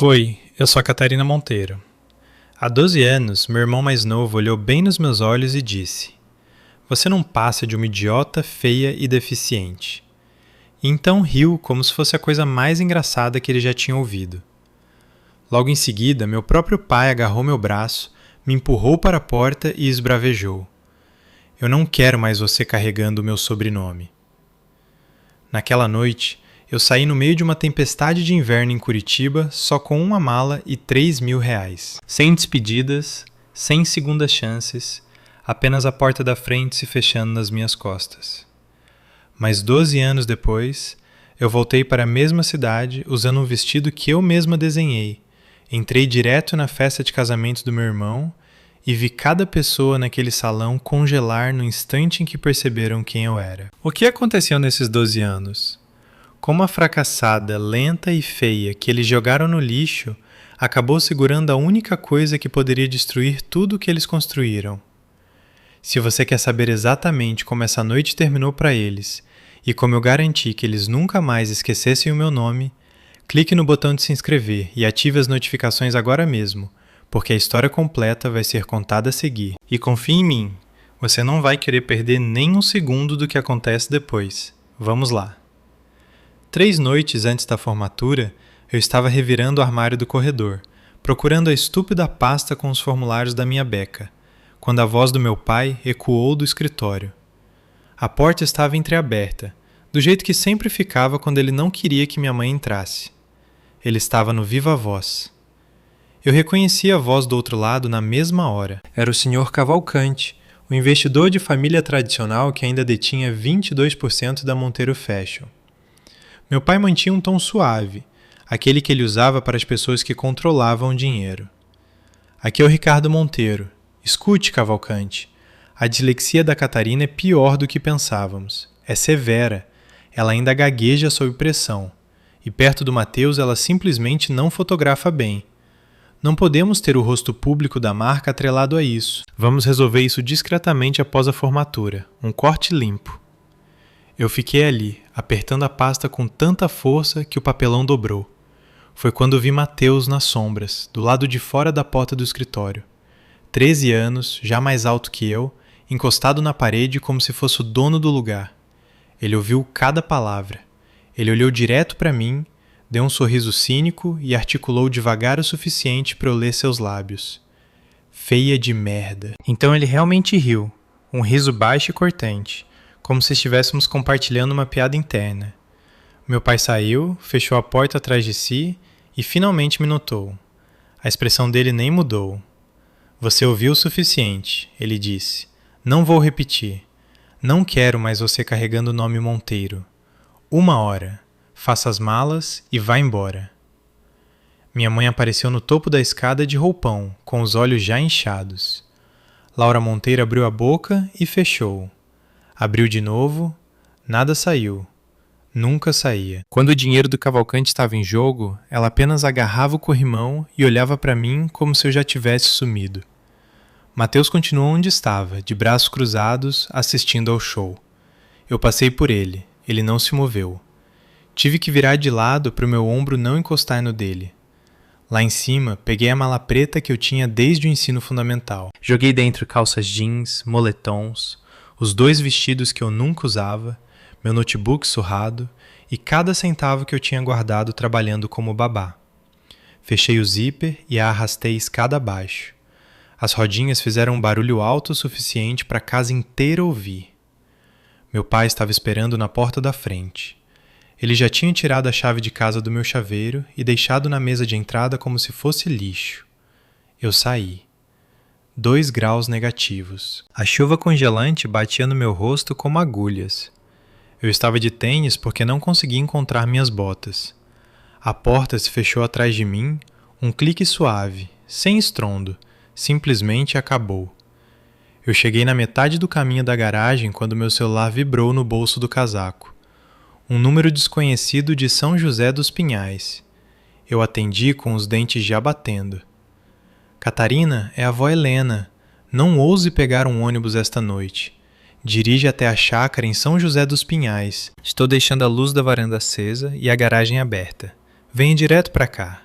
Oi, eu sou a Catarina Monteiro. Há 12 anos, meu irmão mais novo olhou bem nos meus olhos e disse: "Você não passa de uma idiota, feia e deficiente." E então riu como se fosse a coisa mais engraçada que ele já tinha ouvido. Logo em seguida, meu próprio pai agarrou meu braço, me empurrou para a porta e esbravejou: "Eu não quero mais você carregando o meu sobrenome." Naquela noite, eu saí no meio de uma tempestade de inverno em Curitiba só com uma mala e R$ 3.000. Sem despedidas, sem segundas chances, apenas a porta da frente se fechando nas minhas costas. Mas 12 anos depois, eu voltei para a mesma cidade usando um vestido que eu mesma desenhei. Entrei direto na festa de casamento do meu irmão e vi cada pessoa naquele salão congelar no instante em que perceberam quem eu era. O que aconteceu nesses 12 anos? Como a fracassada, lenta e feia que eles jogaram no lixo acabou segurando a única coisa que poderia destruir tudo o que eles construíram. Se você quer saber exatamente como essa noite terminou para eles e como eu garanti que eles nunca mais esquecessem o meu nome, clique no botão de se inscrever e ative as notificações agora mesmo, porque a história completa vai ser contada a seguir. E confie em mim, você não vai querer perder nem um segundo do que acontece depois. Vamos lá. 3 noites antes da formatura, eu estava revirando o armário do corredor, procurando a estúpida pasta com os formulários da minha beca, quando a voz do meu pai ecoou do escritório. A porta estava entreaberta, do jeito que sempre ficava quando ele não queria que minha mãe entrasse. Ele estava no viva voz. Eu reconheci a voz do outro lado na mesma hora. Era o Sr. Cavalcante, o investidor de família tradicional que ainda detinha 22% da Monteiro Fashion. Meu pai mantinha um tom suave, aquele que ele usava para as pessoas que controlavam o dinheiro. "Aqui é o Ricardo Monteiro. Escute, Cavalcante. A dislexia da Catarina é pior do que pensávamos. É severa. Ela ainda gagueja sob pressão. E perto do Matheus ela simplesmente não fotografa bem. Não podemos ter o rosto público da marca atrelado a isso. Vamos resolver isso discretamente após a formatura. Um corte limpo." Eu fiquei ali, apertando a pasta com tanta força que o papelão dobrou. Foi quando vi Matheus nas sombras, do lado de fora da porta do escritório. 13 anos, já mais alto que eu, encostado na parede como se fosse o dono do lugar. Ele ouviu cada palavra. Ele olhou direto para mim, deu um sorriso cínico e articulou devagar o suficiente para eu ler seus lábios. "Feia de merda." Então ele realmente riu, um riso baixo e cortante, como se estivéssemos compartilhando uma piada interna. Meu pai saiu, fechou a porta atrás de si e finalmente me notou. A expressão dele nem mudou. "Você ouviu o suficiente," ele disse. "Não vou repetir. Não quero mais você carregando o nome Monteiro. 1 hora. Faça as malas e vá embora." Minha mãe apareceu no topo da escada de roupão, com os olhos já inchados. Laura Monteiro abriu a boca e fechou. Abriu de novo, nada saiu. Nunca saía. Quando o dinheiro do Cavalcante estava em jogo, ela apenas agarrava o corrimão e olhava para mim como se eu já tivesse sumido. Matheus continuou onde estava, de braços cruzados, assistindo ao show. Eu passei por ele, ele não se moveu. Tive que virar de lado para o meu ombro não encostar no dele. Lá em cima, peguei a mala preta que eu tinha desde o ensino fundamental. Joguei dentro calças jeans, moletons, os 2 vestidos que eu nunca usava, meu notebook surrado e cada centavo que eu tinha guardado trabalhando como babá. Fechei o zíper e a arrastei escada abaixo. As rodinhas fizeram um barulho alto o suficiente para a casa inteira ouvir. Meu pai estava esperando na porta da frente. Ele já tinha tirado a chave de casa do meu chaveiro e deixado na mesa de entrada como se fosse lixo. Eu saí. 2 graus negativos. A chuva congelante batia no meu rosto como agulhas. Eu estava de tênis porque não conseguia encontrar minhas botas. A porta se fechou atrás de mim, um clique suave, sem estrondo, simplesmente acabou. Eu cheguei na metade do caminho da garagem quando meu celular vibrou no bolso do casaco. Um número desconhecido de São José dos Pinhais. Eu atendi com os dentes já batendo. "Catarina, é a avó Helena. Não ouse pegar um ônibus esta noite. Dirige até a chácara em São José dos Pinhais. Estou deixando a luz da varanda acesa e a garagem aberta. Venha direto para cá."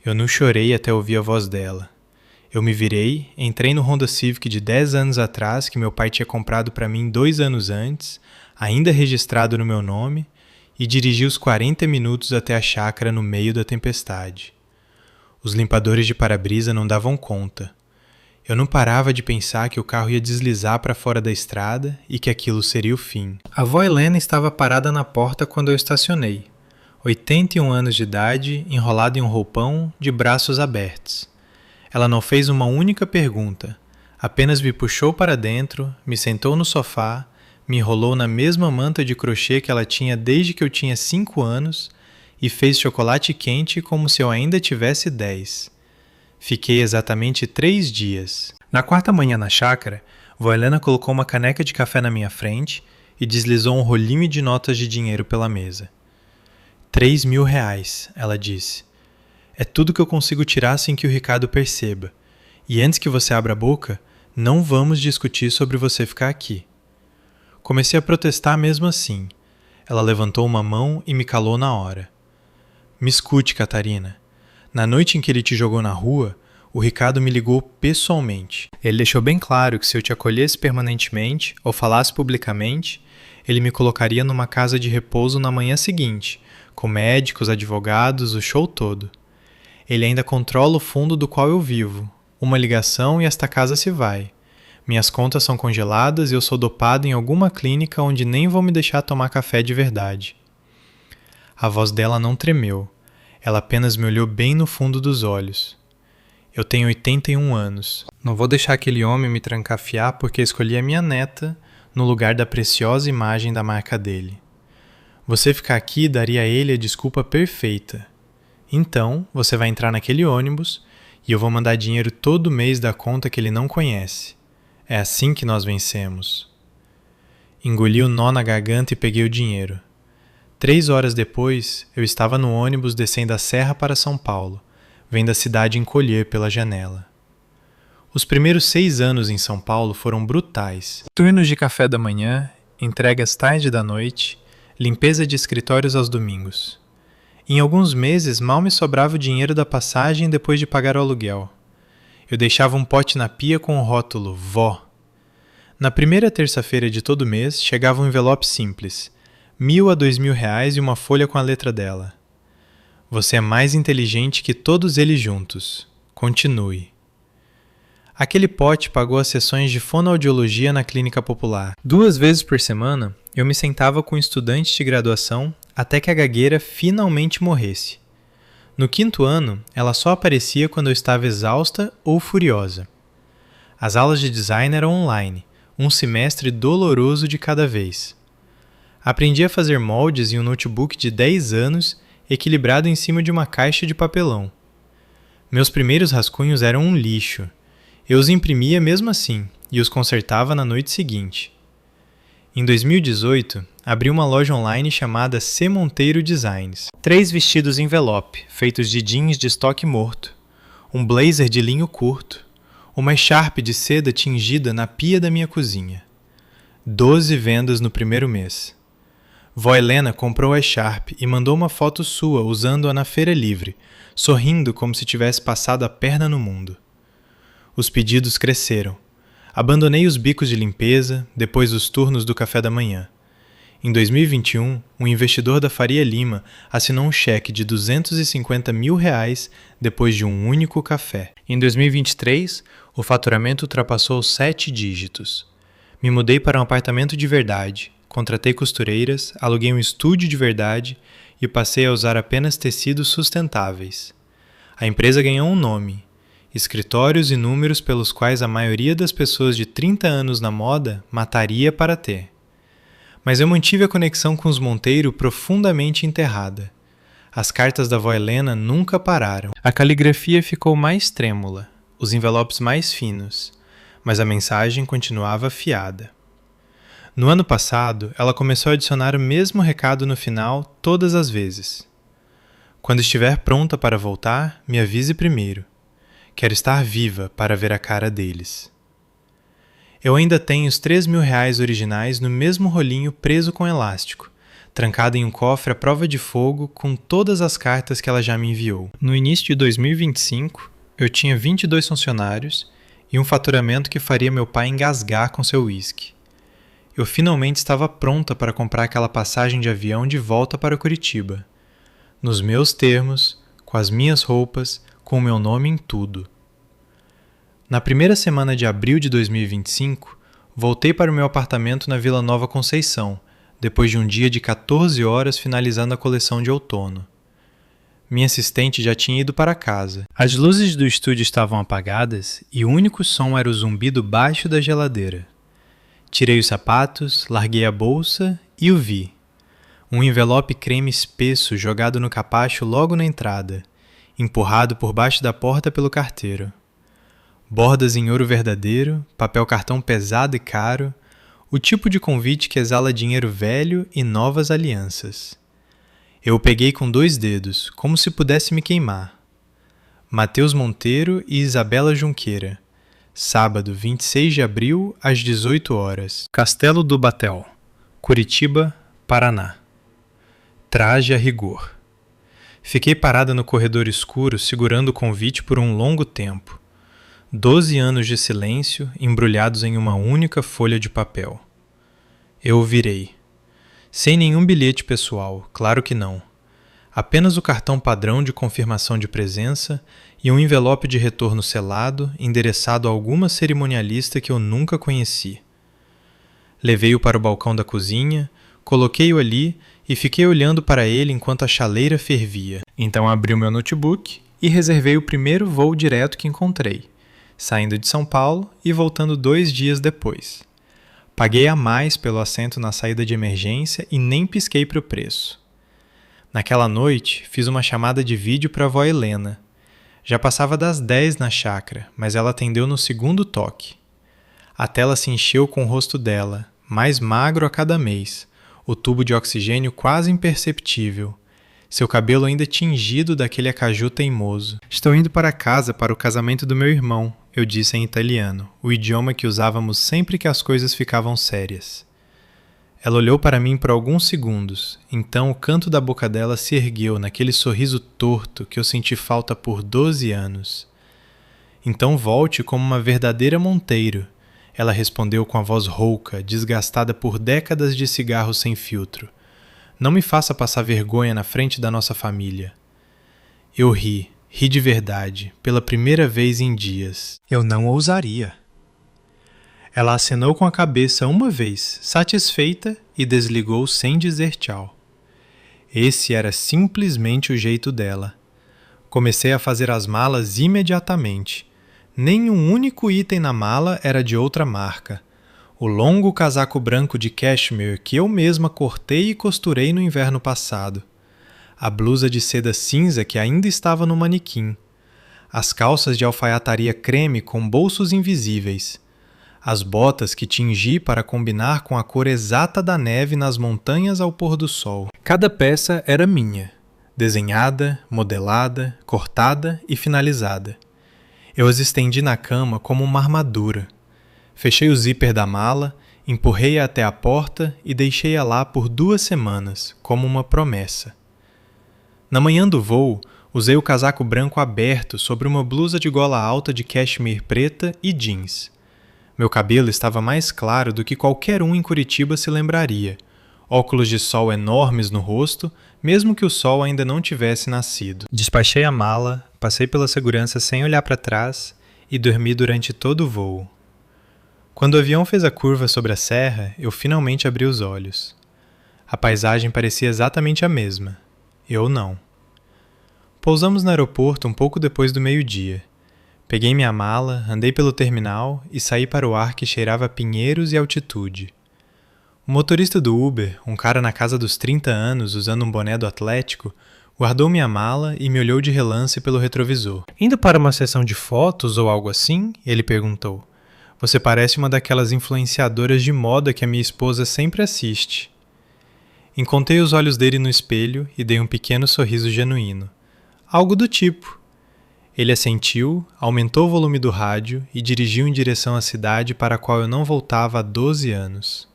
Eu não chorei até ouvir a voz dela. Eu me virei, entrei no Honda Civic de 10 anos atrás que meu pai tinha comprado para mim 2 anos antes, ainda registrado no meu nome, e dirigi os 40 minutos até a chácara no meio da tempestade. Os limpadores de para-brisa não davam conta. Eu não parava de pensar que o carro ia deslizar para fora da estrada e que aquilo seria o fim. A avó Helena estava parada na porta quando eu estacionei. 81 anos de idade, enrolada em um roupão, de braços abertos. Ela não fez uma única pergunta, apenas me puxou para dentro, me sentou no sofá, me enrolou na mesma manta de crochê que ela tinha desde que eu tinha 5 anos e fez chocolate quente como se eu ainda tivesse 10. Fiquei exatamente 3 dias. Na quarta manhã na chácara, vó Helena colocou uma caneca de café na minha frente e deslizou um rolinho de notas de dinheiro pela mesa. 3.000 reais, ela disse. É tudo que eu consigo tirar sem que o Ricardo perceba. E antes que você abra a boca, não vamos discutir sobre você ficar aqui. Comecei a protestar mesmo assim. Ela levantou uma mão e me calou na hora. Me escute, Catarina. Na noite em que ele te jogou na rua, o Ricardo me ligou pessoalmente. Ele deixou bem claro que se eu te acolhesse permanentemente ou falasse publicamente, ele me colocaria numa casa de repouso na manhã seguinte, com médicos, advogados, o show todo. Ele ainda controla o fundo do qual eu vivo. Uma ligação e esta casa se vai. Minhas contas são congeladas e eu sou dopado em alguma clínica onde nem vão me deixar tomar café de verdade. A voz dela não tremeu. Ela apenas me olhou bem no fundo dos olhos. Eu tenho 81 anos. Não vou deixar aquele homem me trancafiar porque escolhi a minha neta no lugar da preciosa imagem da marca dele. Você ficar aqui daria a ele a desculpa perfeita. Então, você vai entrar naquele ônibus e eu vou mandar dinheiro todo mês da conta que ele não conhece. É assim que nós vencemos. Engoli o nó na garganta e peguei o dinheiro. 3 horas depois, eu estava no ônibus descendo a serra para São Paulo, vendo a cidade encolher pela janela. Os primeiros 6 anos em São Paulo foram brutais. Turnos de café da manhã, entregas tarde da noite, limpeza de escritórios aos domingos. Em alguns meses, mal me sobrava o dinheiro da passagem depois de pagar o aluguel. Eu deixava um pote na pia com o rótulo Vó. Na primeira terça-feira de todo mês, chegava um envelope simples, 1.000 a 2.000 reais e uma folha com a letra dela. Você é mais inteligente que todos eles juntos. Continue. Aquele pote pagou as sessões de fonoaudiologia na clínica popular. 2 vezes por semana, eu me sentava com estudantes de graduação até que a gagueira finalmente morresse. No 5º ano, ela só aparecia quando eu estava exausta ou furiosa. As aulas de design eram online, um semestre doloroso de cada vez. Aprendi a fazer moldes em um notebook de 10 anos, equilibrado em cima de uma caixa de papelão. Meus primeiros rascunhos eram um lixo. Eu os imprimia mesmo assim e os consertava na noite seguinte. Em 2018, abri uma loja online chamada C. Monteiro Designs. 3 vestidos envelope, feitos de jeans de estoque morto, um blazer de linho curto, uma echarpe de seda tingida na pia da minha cozinha. 12 vendas no primeiro mês. Vó Helena comprou a echarpe e mandou uma foto sua usando-a na feira livre, sorrindo como se tivesse passado a perna no mundo. Os pedidos cresceram. Abandonei os bicos de limpeza, depois os turnos do café da manhã. Em 2021, um investidor da Faria Lima assinou um cheque de 250 mil reais depois de um único café. Em 2023, o faturamento ultrapassou 7 dígitos. Me mudei para um apartamento de verdade, contratei costureiras, aluguei um estúdio de verdade e passei a usar apenas tecidos sustentáveis. A empresa ganhou um nome: escritórios e números pelos quais a maioria das pessoas de 30 anos na moda mataria para ter. Mas eu mantive a conexão com os Monteiro profundamente enterrada. As cartas da vó Helena nunca pararam. A caligrafia ficou mais trêmula, os envelopes mais finos, mas a mensagem continuava afiada. No ano passado, ela começou a adicionar o mesmo recado no final todas as vezes. Quando estiver pronta para voltar, me avise primeiro. Quero estar viva para ver a cara deles. Eu ainda tenho os 3.000 reais originais no mesmo rolinho preso com elástico, trancada em um cofre à prova de fogo com todas as cartas que ela já me enviou. No início de 2025, eu tinha 22 funcionários e um faturamento que faria meu pai engasgar com seu uísque. Eu finalmente estava pronta para comprar aquela passagem de avião de volta para Curitiba. Nos meus termos, com as minhas roupas, com o meu nome em tudo. Na primeira semana de abril de 2025, voltei para o meu apartamento na Vila Nova Conceição, depois de um dia de 14 horas finalizando a coleção de outono. Minha assistente já tinha ido para casa. As luzes do estúdio estavam apagadas e o único som era o zumbido baixo da geladeira. Tirei os sapatos, larguei a bolsa e o vi. Um envelope creme espesso jogado no capacho logo na entrada, empurrado por baixo da porta pelo carteiro. Bordas em ouro verdadeiro, papel cartão pesado e caro, o tipo de convite que exala dinheiro velho e novas alianças. Eu o peguei com 2 dedos, como se pudesse me queimar. Matheus Monteiro e Isabela Junqueira. Sábado, 26 de abril, às 18 horas. Castelo do Batel, Curitiba, Paraná. Traje a rigor. Fiquei parada no corredor escuro segurando o convite por um longo tempo. 12 anos de silêncio embrulhados em uma única folha de papel. Eu o virei. Sem nenhum bilhete pessoal, claro que não. Apenas o cartão padrão de confirmação de presença e um envelope de retorno selado endereçado a alguma cerimonialista que eu nunca conheci. Levei-o para o balcão da cozinha, coloquei-o ali e fiquei olhando para ele enquanto a chaleira fervia. Então abri o meu notebook e reservei o primeiro voo direto que encontrei, saindo de São Paulo e voltando 2 dias depois. Paguei a mais pelo assento na saída de emergência e nem pisquei para o preço. Naquela noite, fiz uma chamada de vídeo para a avó Helena. Já passava das 10 na chácara, mas ela atendeu no 2º toque. A tela se encheu com o rosto dela, mais magro a cada mês, o tubo de oxigênio quase imperceptível, seu cabelo ainda tingido daquele acaju teimoso. Estou indo para casa para o casamento do meu irmão, eu disse em italiano, o idioma que usávamos sempre que as coisas ficavam sérias. Ela olhou para mim por alguns segundos, então o canto da boca dela se ergueu naquele sorriso torto que eu senti falta por 12 anos. Então volte como uma verdadeira Monteiro, ela respondeu com a voz rouca, desgastada por décadas de cigarro sem filtro. Não me faça passar vergonha na frente da nossa família. Eu ri de verdade, pela primeira vez em dias. Eu não ousaria. Ela acenou com a cabeça uma vez, satisfeita, e desligou sem dizer tchau. Esse era simplesmente o jeito dela. Comecei a fazer as malas imediatamente. Nem um único item na mala era de outra marca. O longo casaco branco de cashmere que eu mesma cortei e costurei no inverno passado. A blusa de seda cinza que ainda estava no manequim. As calças de alfaiataria creme com bolsos invisíveis. As botas que tingi para combinar com a cor exata da neve nas montanhas ao pôr do sol. Cada peça era minha, desenhada, modelada, cortada e finalizada. Eu as estendi na cama como uma armadura. Fechei o zíper da mala, empurrei-a até a porta e deixei-a lá por 2 semanas, como uma promessa. Na manhã do voo, usei o casaco branco aberto sobre uma blusa de gola alta de cashmere preta e jeans. Meu cabelo estava mais claro do que qualquer um em Curitiba se lembraria. Óculos de sol enormes no rosto, mesmo que o sol ainda não tivesse nascido. Despachei a mala, passei pela segurança sem olhar para trás e dormi durante todo o voo. Quando o avião fez a curva sobre a serra, eu finalmente abri os olhos. A paisagem parecia exatamente a mesma. Eu não. Pousamos no aeroporto um pouco depois do meio-dia. Peguei minha mala, andei pelo terminal e saí para o ar que cheirava a pinheiros e altitude. O motorista do Uber, um cara na casa dos 30 anos usando um boné do Atlético, guardou minha mala e me olhou de relance pelo retrovisor. Indo para uma sessão de fotos ou algo assim? Ele perguntou. Você parece uma daquelas influenciadoras de moda que a minha esposa sempre assiste. Encontrei os olhos dele no espelho e dei um pequeno sorriso genuíno. Algo do tipo. Ele assentiu, aumentou o volume do rádio e dirigiu em direção à cidade para a qual eu não voltava há 12 anos.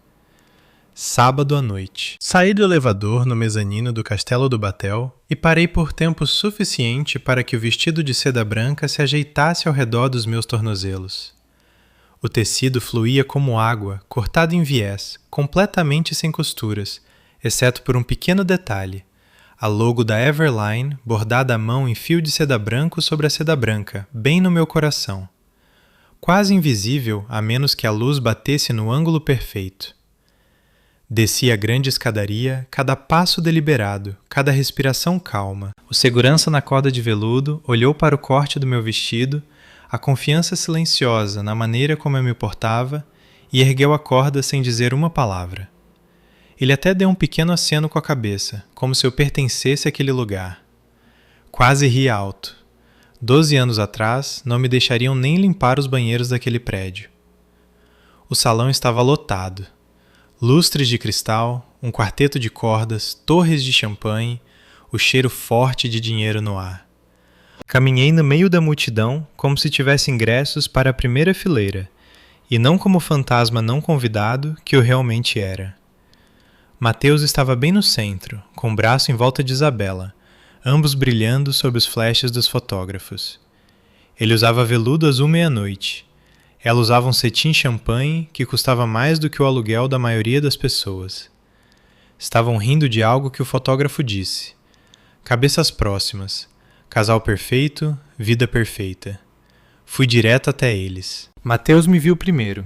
Sábado à noite. Saí do elevador no mezanino do Castelo do Batel e parei por tempo suficiente para que o vestido de seda branca se ajeitasse ao redor dos meus tornozelos. O tecido fluía como água, cortado em viés, completamente sem costuras, exceto por um pequeno detalhe: a logo da Everline bordada à mão em fio de seda branco sobre a seda branca, bem no meu coração. Quase invisível, a menos que a luz batesse no ângulo perfeito. Desci a grande escadaria, cada passo deliberado, cada respiração calma. O segurança na corda de veludo olhou para o corte do meu vestido, a confiança silenciosa na maneira como eu me portava, e ergueu a corda sem dizer uma palavra. Ele até deu um pequeno aceno com a cabeça, como se eu pertencesse àquele lugar. Quase ri alto. 12 anos atrás, não me deixariam nem limpar os banheiros daquele prédio. O salão estava lotado. Lustres de cristal, um quarteto de cordas, torres de champanhe, o cheiro forte de dinheiro no ar. Caminhei no meio da multidão como se tivesse ingressos para a primeira fileira, e não como fantasma não convidado que eu realmente era. Mateus estava bem no centro, com o braço em volta de Isabela, ambos brilhando sob os flashes dos fotógrafos. Ele usava veludo azul meia-noite. Ela usava um cetim champanhe que custava mais do que o aluguel da maioria das pessoas. Estavam rindo de algo que o fotógrafo disse. Cabeças próximas. Casal perfeito, vida perfeita. Fui direto até eles. Mateus me viu primeiro.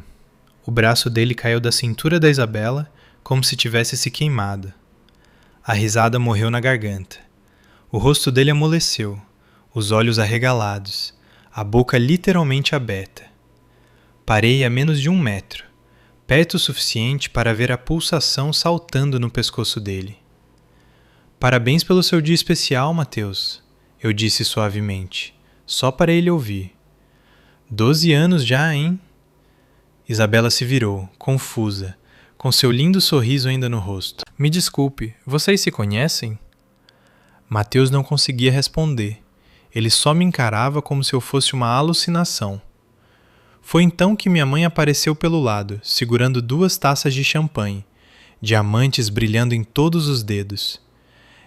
O braço dele caiu da cintura da Isabela, como se tivesse se queimado. A risada morreu na garganta. O rosto dele amoleceu, os olhos arregalados, a boca literalmente aberta. Parei a menos de 1 metro, perto o suficiente para ver a pulsação saltando no pescoço dele. Parabéns pelo seu dia especial, Mateus, eu disse suavemente, só para ele ouvir. 12 anos já, hein? Isabela se virou, confusa, com seu lindo sorriso ainda no rosto. Me desculpe, vocês se conhecem? Mateus não conseguia responder. Ele só me encarava como se eu fosse uma alucinação. Foi então que minha mãe apareceu pelo lado, segurando 2 taças de champanhe, diamantes brilhando em todos os dedos.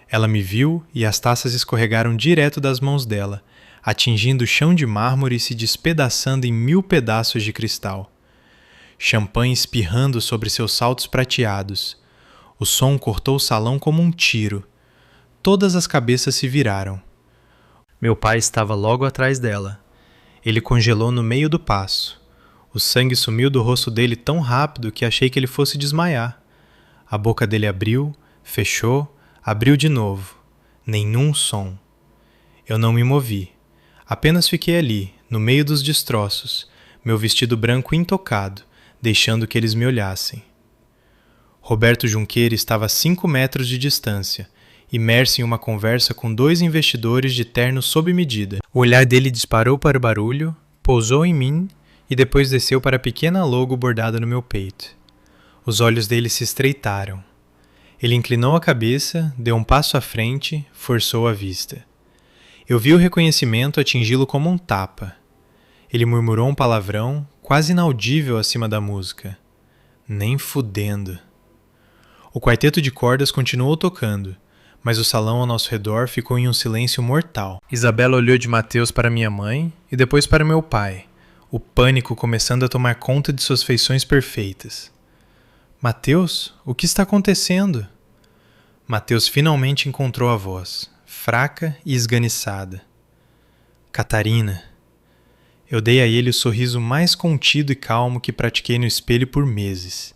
Ela me viu e as taças escorregaram direto das mãos dela, atingindo o chão de mármore e se despedaçando em 1000 pedaços de cristal. Champanhe espirrando sobre seus saltos prateados. O som cortou o salão como um tiro. Todas as cabeças se viraram. Meu pai estava logo atrás dela. Ele congelou no meio do passo. O sangue sumiu do rosto dele tão rápido que achei que ele fosse desmaiar. A boca dele abriu, fechou, abriu de novo. Nenhum som. Eu não me movi. Apenas fiquei ali, no meio dos destroços, meu vestido branco intocado, deixando que eles me olhassem. Roberto Junqueira estava a 5 metros de distância, imerso em uma conversa com 2 investidores de terno sob medida. O olhar dele disparou para o barulho, pousou em mim e depois desceu para a pequena logo bordada no meu peito. Os olhos dele se estreitaram. Ele inclinou a cabeça, deu um passo à frente, forçou a vista. Eu vi o reconhecimento atingi-lo como um tapa. Ele murmurou um palavrão, quase inaudível acima da música. Nem fudendo. O quarteto de cordas continuou tocando, mas o salão ao nosso redor ficou em um silêncio mortal. Isabela olhou de Mateus para minha mãe e depois para meu pai, o pânico começando a tomar conta de suas feições perfeitas. Mateus, o que está acontecendo? Mateus finalmente encontrou a voz, fraca e esganiçada. Catarina. Eu dei a ele o sorriso mais contido e calmo que pratiquei no espelho por meses,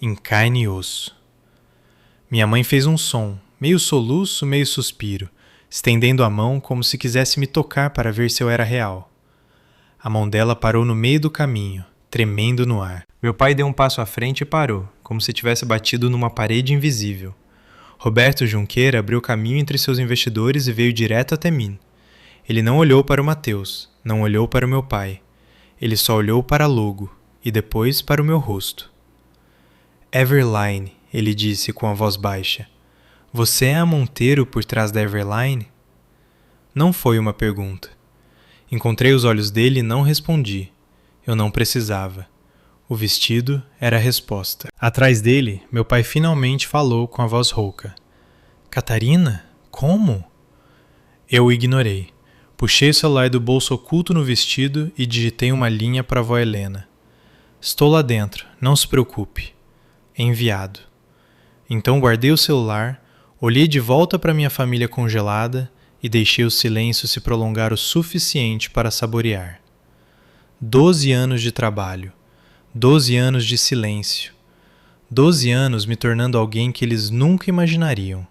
em carne e osso. Minha mãe fez um som, meio soluço, meio suspiro, estendendo a mão como se quisesse me tocar para ver se eu era real. A mão dela parou no meio do caminho, tremendo no ar. Meu pai deu um passo à frente e parou, como se tivesse batido numa parede invisível. Roberto Junqueira abriu caminho entre seus investidores e veio direto até mim. Ele não olhou para o Mateus, não olhou para o meu pai. Ele só olhou para a logo e depois para o meu rosto. Everline, ele disse com a voz baixa. Você é a Monteiro por trás da Everline? Não foi uma pergunta. Encontrei os olhos dele e não respondi. Eu não precisava. O vestido era a resposta. Atrás dele, meu pai finalmente falou com a voz rouca. Catarina? Como? Eu o ignorei. Puxei o celular do bolso oculto no vestido e digitei uma linha para a avó Helena. Estou lá dentro, não se preocupe. Enviado. Então guardei o celular, olhei de volta para minha família congelada e deixei o silêncio se prolongar o suficiente para saborear. 12 anos de trabalho, 12 anos de silêncio, 12 anos me tornando alguém que eles nunca imaginariam.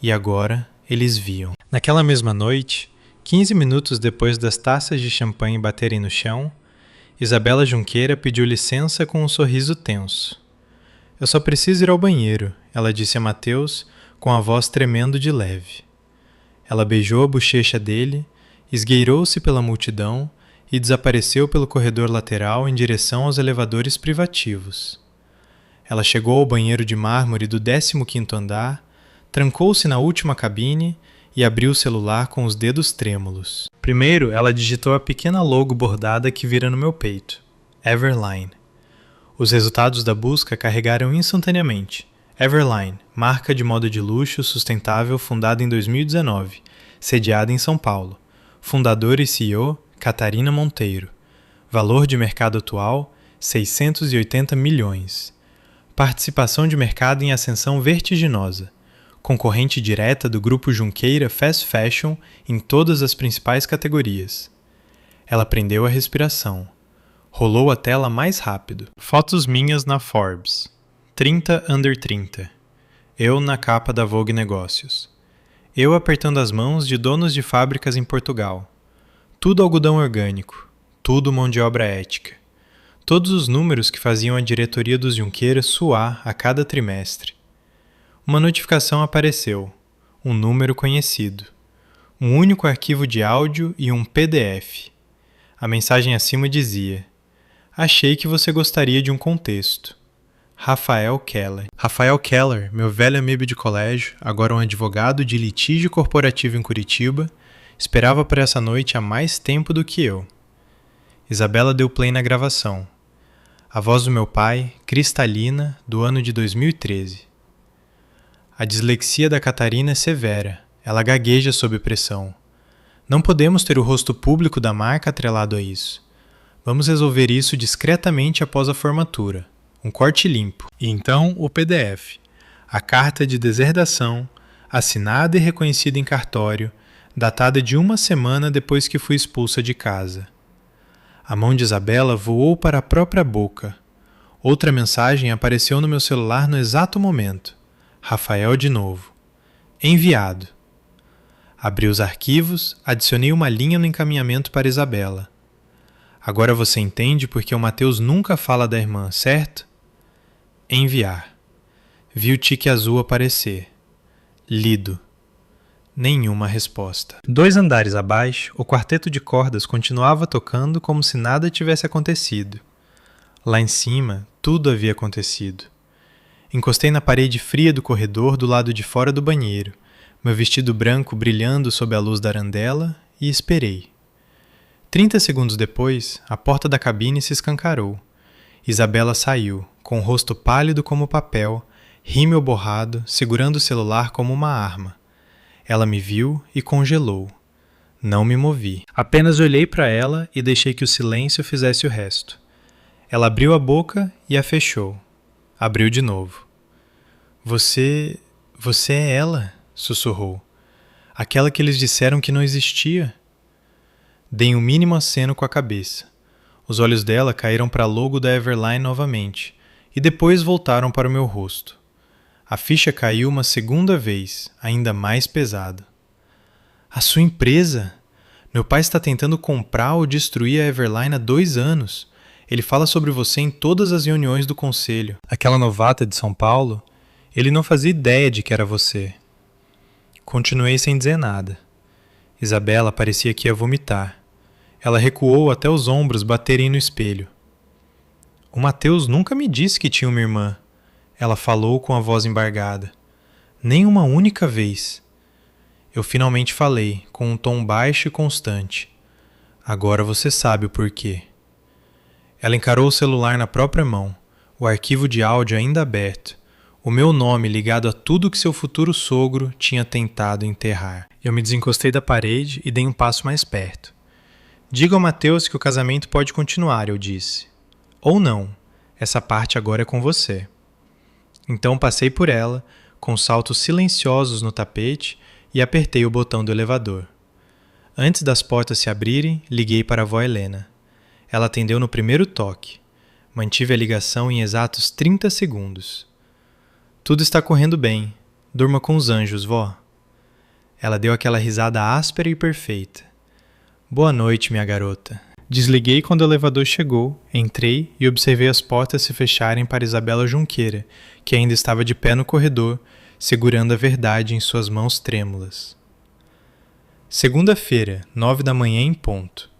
E agora eles viam. Naquela mesma noite, 15 minutos depois das taças de champanhe baterem no chão, Isabela Junqueira pediu licença com um sorriso tenso. Eu só preciso ir ao banheiro, ela disse a Mateus, com a voz tremendo de leve. Ela beijou a bochecha dele, esgueirou-se pela multidão e desapareceu pelo corredor lateral em direção aos elevadores privativos. Ela chegou ao banheiro de mármore do 15º andar, trancou-se na última cabine e abriu o celular com os dedos trêmulos. Primeiro, ela digitou a pequena logo bordada que vira no meu peito. Everline. Os resultados da busca carregaram instantaneamente. Everline, marca de moda de luxo sustentável fundada em 2019, sediada em São Paulo. Fundador e CEO, Catarina Monteiro. Valor de mercado atual, 680 milhões. Participação de mercado em ascensão vertiginosa. Concorrente direta do grupo Junqueira Fast Fashion em todas as principais categorias. Ela prendeu a respiração. Rolou a tela mais rápido. Fotos minhas na Forbes. 30 under 30. Eu na capa da Vogue Negócios. Eu apertando as mãos de donos de fábricas em Portugal. Tudo algodão orgânico. Tudo mão de obra ética. Todos os números que faziam a diretoria dos Junqueira suar a cada trimestre. Uma notificação apareceu. Um número conhecido. Um único arquivo de áudio e um PDF. A mensagem acima dizia: achei que você gostaria de um contexto. Rafael Keller. Rafael Keller, meu velho amigo de colégio, agora um advogado de litígio corporativo em Curitiba, esperava por essa noite há mais tempo do que eu. Isabela deu play na gravação. A voz do meu pai, cristalina, do ano de 2013. A dislexia da Catarina é severa. Ela gagueja sob pressão. Não podemos ter o rosto público da marca atrelado a isso. Vamos resolver isso discretamente após a formatura. Um corte limpo. E então o PDF. A carta de deserdação, assinada e reconhecida em cartório, datada de 1 semana depois que fui expulsa de casa. A mão de Isabela voou para a própria boca. Outra mensagem apareceu no meu celular no exato momento. Rafael de novo. Enviado. Abri os arquivos, adicionei uma linha no encaminhamento para Isabela. Agora você entende porque o Mateus nunca fala da irmã, certo? Enviar. Vi o tique azul aparecer. Lido. Nenhuma resposta. 2 andares abaixo, o quarteto de cordas continuava tocando como se nada tivesse acontecido. Lá em cima, tudo havia acontecido. Encostei na parede fria do corredor do lado de fora do banheiro, meu vestido branco brilhando sob a luz da arandela, e esperei. 30 segundos depois, a porta da cabine se escancarou. Isabela saiu, com o rosto pálido como papel, rímel borrado, segurando o celular como uma arma. Ela me viu e congelou. Não me movi. Apenas olhei para ela e deixei que o silêncio fizesse o resto. Ela abriu a boca e a fechou. Abriu de novo. Você é ela, sussurrou. Aquela que eles disseram que não existia. Dei um mínimo aceno com a cabeça. Os olhos dela caíram para a logo da Everline novamente, e depois voltaram para o meu rosto. A ficha caiu uma segunda vez, ainda mais pesada. A sua empresa? Meu pai está tentando comprar ou destruir a Everline há 2 anos. Ele fala sobre você em todas as reuniões do conselho. Aquela novata de São Paulo, ele não fazia ideia de que era você. Continuei sem dizer nada. Isabela parecia que ia vomitar. Ela recuou até os ombros baterem no espelho. O Mateus nunca me disse que tinha uma irmã. Ela falou com a voz embargada. Nem uma única vez. Eu finalmente falei, com um tom baixo e constante. Agora você sabe o porquê. Ela encarou o celular na própria mão, o arquivo de áudio ainda aberto, o meu nome ligado a tudo que seu futuro sogro tinha tentado enterrar. Eu me desencostei da parede e dei um passo mais perto. Diga ao Mateus que o casamento pode continuar, eu disse. Ou não, essa parte agora é com você. Então passei por ela, com saltos silenciosos no tapete, e apertei o botão do elevador. Antes das portas se abrirem, liguei para a avó Helena. Ela atendeu no primeiro toque. Mantive a ligação em exatos 30 segundos. Tudo está correndo bem. Durma com os anjos, vó. Ela deu aquela risada áspera e perfeita. Boa noite, minha garota. Desliguei quando o elevador chegou, entrei e observei as portas se fecharem para Isabela Junqueira, que ainda estava de pé no corredor, segurando a verdade em suas mãos trêmulas. Segunda-feira, 9 da manhã em ponto.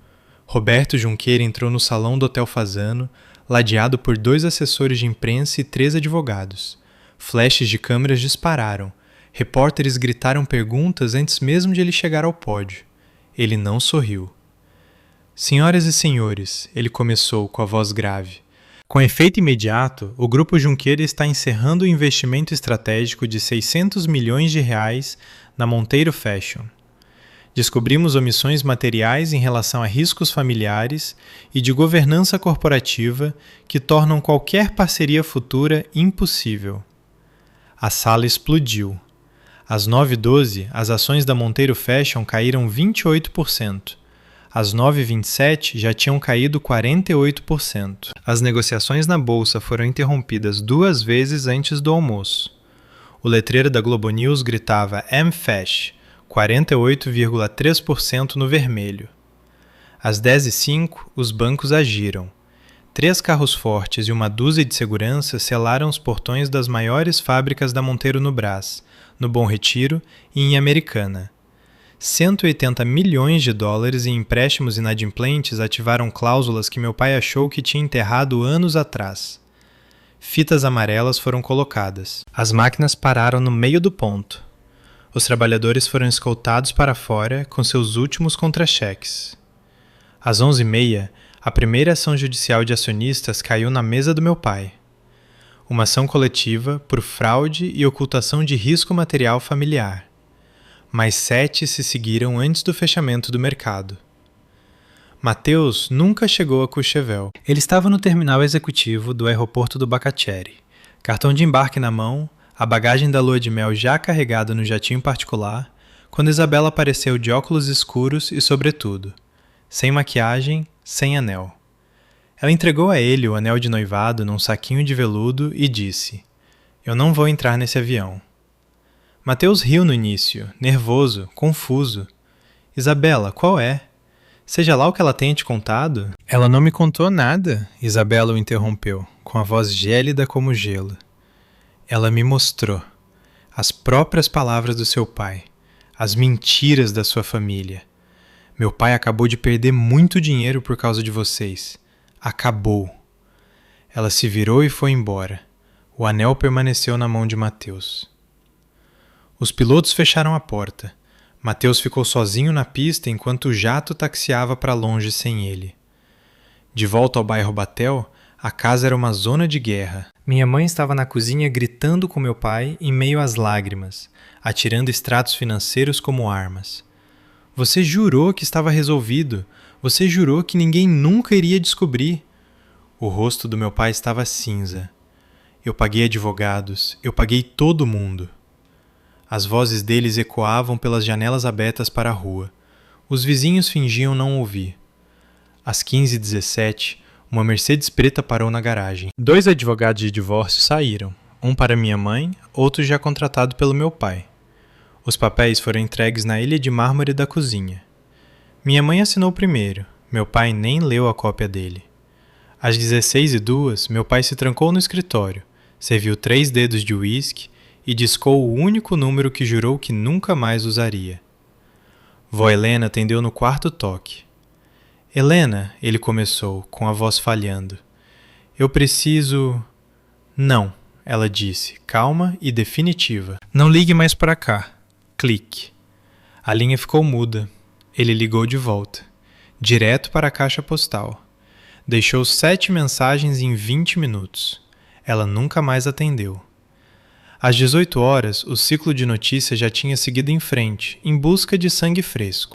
Roberto Junqueira entrou no salão do Hotel Fasano, ladeado por 2 assessores de imprensa e 3 advogados. Flashes de câmeras dispararam. Repórteres gritaram perguntas antes mesmo de ele chegar ao pódio. Ele não sorriu. Senhoras e senhores, ele começou com a voz grave. Com efeito imediato, o Grupo Junqueira está encerrando o investimento estratégico de R$600 milhões na Monteiro Fashion. Descobrimos omissões materiais em relação a riscos familiares e de governança corporativa que tornam qualquer parceria futura impossível. A sala explodiu. Às 9h12, as ações da Monteiro Fashion caíram 28%. Às 9h27, já tinham caído 48%. As negociações na bolsa foram interrompidas 2 vezes antes do almoço. O letreiro da Globo News gritava MFASH, 48,3% no vermelho. Às 10h05, os bancos agiram. 3 carros fortes e uma dúzia de segurança selaram os portões das maiores fábricas da Monteiro no Brás, no Bom Retiro e em Americana. 180 milhões de dólares em empréstimos inadimplentes ativaram cláusulas que meu pai achou que tinha enterrado anos atrás. Fitas amarelas foram colocadas. As máquinas pararam no meio do ponto. Os trabalhadores foram escoltados para fora com seus últimos contra-cheques. Às 11h30, a primeira ação judicial de acionistas caiu na mesa do meu pai. Uma ação coletiva por fraude e ocultação de risco material familiar. Mais 7 se seguiram antes do fechamento do mercado. Mateus nunca chegou a Courchevel. Ele estava no terminal executivo do aeroporto do Bacacheri, cartão de embarque na mão, a bagagem da lua de mel já carregada no jatinho particular, quando Isabela apareceu de óculos escuros e sobretudo, sem maquiagem, sem anel. Ela entregou a ele o anel de noivado num saquinho de veludo e disse: "Eu não vou entrar nesse avião." Mateus riu no início, nervoso, confuso. "Isabela, qual é? Seja lá o que ela tenha te contado." "Ela não me contou nada", Isabela o interrompeu, com a voz gélida como gelo. "Ela me mostrou as próprias palavras do seu pai, as mentiras da sua família. Meu pai acabou de perder muito dinheiro por causa de vocês. Acabou." Ela se virou e foi embora. O anel permaneceu na mão de Mateus. Os pilotos fecharam a porta. Mateus ficou sozinho na pista enquanto o jato taxiava para longe sem ele. De volta ao bairro Batel, a casa era uma zona de guerra. Minha mãe estava na cozinha gritando com meu pai em meio às lágrimas, atirando extratos financeiros como armas. "Você jurou que estava resolvido. Você jurou que ninguém nunca iria descobrir." O rosto do meu pai estava cinza. Eu paguei advogados, eu paguei todo mundo. As vozes deles ecoavam pelas janelas abertas para a rua. Os vizinhos fingiam não ouvir. Às 15h17, uma Mercedes preta parou na garagem. 2 advogados de divórcio saíram, um para minha mãe, outro já contratado pelo meu pai. Os papéis foram entregues na ilha de mármore da cozinha. Minha mãe assinou primeiro, meu pai nem leu a cópia dele. Às 16h02, meu pai se trancou no escritório, serviu 3 dedos de uísque e discou o único número que jurou que nunca mais usaria. Vó Helena atendeu no 4º toque. "Helena", ele começou, com a voz falhando. "Eu preciso..." "Não", ela disse, calma e definitiva. "Não ligue mais para cá." Clique. A linha ficou muda. Ele ligou de volta, direto para a caixa postal. Deixou 7 mensagens em 20 minutos. Ela nunca mais atendeu. Às 18 horas, o ciclo de notícias já tinha seguido em frente, em busca de sangue fresco.